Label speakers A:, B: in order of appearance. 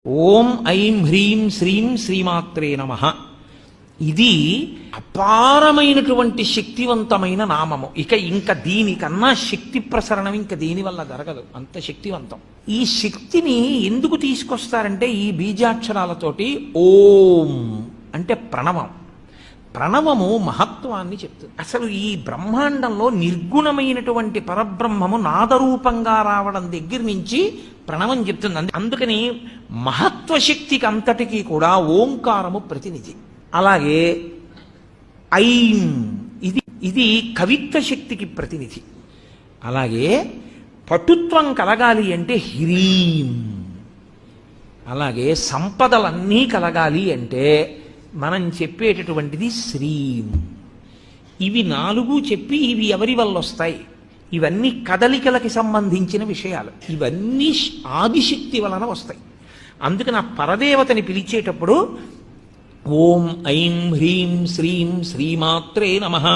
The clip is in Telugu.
A: ఓం ఐం హ్రీం శ్రీం శ్రీమాత్రే నమః. ఇది అపారమైనటువంటి శక్తివంతమైన నామము. ఇంకా దీనికన్నా శక్తి ప్రసరణం ఇంకా దీని వల్ల జరగదు, అంత శక్తివంతం. ఈ శక్తిని ఎందుకు తీసుకొస్తారంటే ఈ బీజాక్షరాలతోటి ఓం అంటే ప్రణవం. ప్రణవము మహత్వాన్ని చెప్తుంది. అసలు ఈ బ్రహ్మాండంలో నిర్గుణమైనటువంటి పరబ్రహ్మము నాదరూపంగా రావడం దగ్గర నుంచి ప్రణవం చెప్తుంది. అందుకని మహత్వశక్తికి అంతటికీ కూడా ఓంకారము ప్రతినిధి. అలాగే ఐం ఇది కవిత్వ శక్తికి ప్రతినిధి. అలాగే పటుత్వం కలగాలి అంటే హ్రీం. అలాగే సంపదలన్నీ కలగాలి అంటే మనం చెప్పేటటువంటిది శ్రీం. ఇవి నాలుగు చెప్పి ఇవి ఎవరి వల్ల వస్తాయి? ఇవన్నీ కదలికలకి సంబంధించిన విషయాలు. ఇవన్నీ ఆదిశక్తి వలన వస్తాయి. అందుకని ఆ పరదేవతని పిలిచేటప్పుడు ఓం ఐం హ్రీం శ్రీం శ్రీమాత్రే నమః